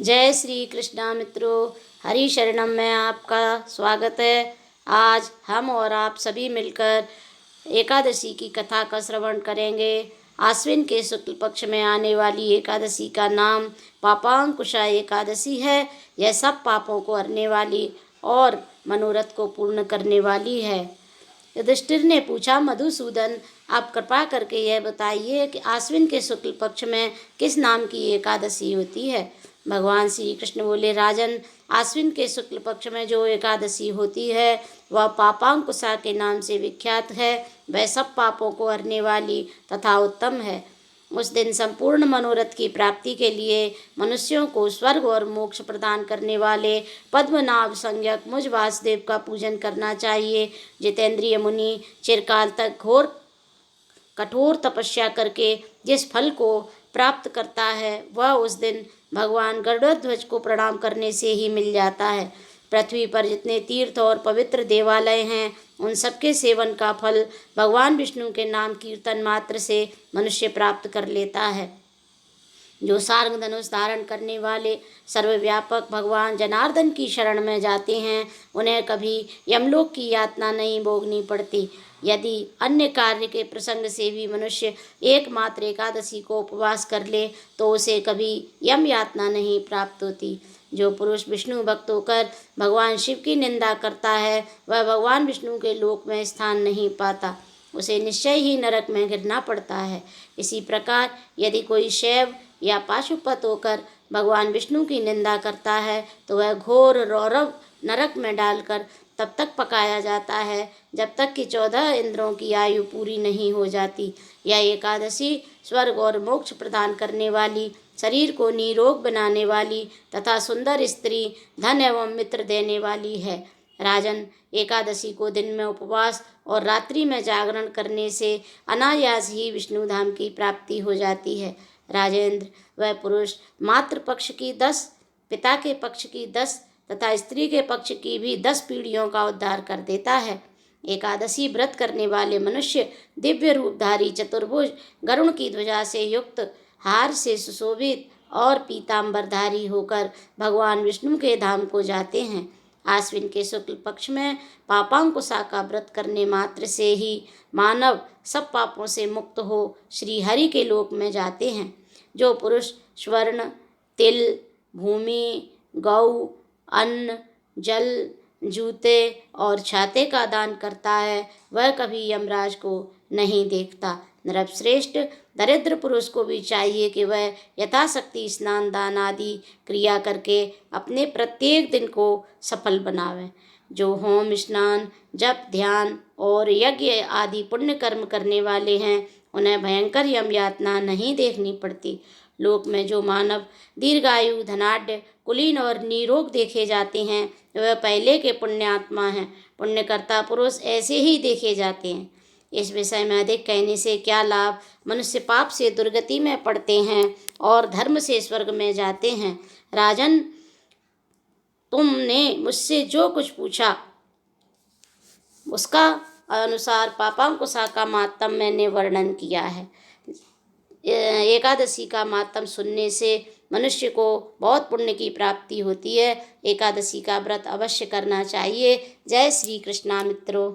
जय श्री कृष्णा मित्रों, हरि शरणम में आपका स्वागत है। आज हम और आप सभी मिलकर एकादशी की कथा का श्रवण करेंगे। आश्विन के शुक्ल पक्ष में आने वाली एकादशी का नाम पापांकुशा एकादशी है। यह सब पापों को हरने वाली और मनोरथ को पूर्ण करने वाली है। युधिष्ठिर ने पूछा, मधुसूदन, आप कृपा करके यह बताइए कि आश्विन के शुक्ल पक्ष में किस नाम की एकादशी होती है। भगवान श्री कृष्ण बोले, राजन, आश्विन के शुक्ल पक्ष में जो एकादशी होती है वह पापांकुशा के नाम से विख्यात है। वह सब पापों को हरने वाली तथा उत्तम है। उस दिन संपूर्ण मनोरथ की प्राप्ति के लिए मनुष्यों को स्वर्ग और मोक्ष प्रदान करने वाले पद्मनाभ संज्ञक मुझ वासुदेव का पूजन करना चाहिए। जितेंद्रिय मुनि चिरकाल तक कठोर तपस्या करके जिस फल को प्राप्त करता है वह उस दिन भगवान गरुड़ध्वज को प्रणाम करने से ही मिल जाता है। पृथ्वी पर जितने तीर्थ और पवित्र देवालय हैं उन सबके सेवन का फल भगवान विष्णु के नाम कीर्तन मात्र से मनुष्य प्राप्त कर लेता है। जो सारंग धनुष धारण करने वाले सर्वव्यापक भगवान जनार्दन की शरण में जाते हैं उन्हें कभी यमलोक की यातना नहीं भोगनी पड़ती। यदि अन्य कार्य के प्रसंग से भी मनुष्य एकमात्र एकादशी को उपवास कर ले तो उसे कभी यम यातना नहीं प्राप्त होती। जो पुरुष विष्णु भक्त होकर भगवान शिव की निंदा करता है वह भगवान विष्णु के लोक में स्थान नहीं पाता, उसे निश्चय ही नरक में गिरना पड़ता है। इसी प्रकार यदि कोई शैव या पाशुपत होकर भगवान विष्णु की निंदा करता है तो वह घोर रौरव नरक में डालकर तब तक पकाया जाता है जब तक कि 14 इंद्रों की आयु पूरी नहीं हो जाती। यह एकादशी स्वर्ग और मोक्ष प्रदान करने वाली, शरीर को निरोग बनाने वाली तथा सुंदर स्त्री, धन एवं मित्र देने वाली है। राजन, एकादशी को दिन में उपवास और रात्रि में जागरण करने से अनायास ही विष्णु धाम की प्राप्ति हो जाती है। राजेंद्र, वह पुरुष मातृ पक्ष की 10, पिता के पक्ष की 10 तथा स्त्री के पक्ष की भी 10 पीढ़ियों का उद्धार कर देता है। एकादशी व्रत करने वाले मनुष्य दिव्य रूपधारी चतुर्भुज गरुण की ध्वजा से युक्त, हार से सुशोभित और पीताम्बरधारी होकर भगवान विष्णु के धाम को जाते हैं। आश्विन के शुक्ल पक्ष में पापांकुशा का व्रत करने मात्र से ही मानव सब पापों से मुक्त हो श्री हरि के लोक में जाते हैं। जो पुरुष स्वर्ण, तिल, भूमि, गौ, अन्न, जल, जूते और छाते का दान करता है वह कभी यमराज को नहीं देखता। नरश्रेष्ठ, दरिद्र पुरुष को भी चाहिए कि वह यथाशक्ति स्नान दान आदि क्रिया करके अपने प्रत्येक दिन को सफल बनावे। जो होम, स्नान, जप, ध्यान और यज्ञ आदि पुण्य कर्म करने वाले हैं उन्हें भयंकर यम यातना नहीं देखनी पड़ती। लोक में जो मानव दीर्घायु, धनाढ्य, कुलीन और निरोग देखे जाते हैं वह पहले के पुण्यात्मा हैं। पुण्यकर्ता पुरुष ऐसे ही देखे जाते हैं। इस विषय में अधिक कहने से क्या लाभ। मनुष्य पाप से दुर्गति में पड़ते हैं और धर्म से स्वर्ग में जाते हैं। राजन, तुमने मुझसे जो कुछ पूछा उसका अनुसार पापांकुशा का मातम मैंने वर्णन किया है। एकादशी का मातम सुनने से मनुष्य को बहुत पुण्य की प्राप्ति होती है। एकादशी का व्रत अवश्य करना चाहिए। जय श्री कृष्णा मित्रों।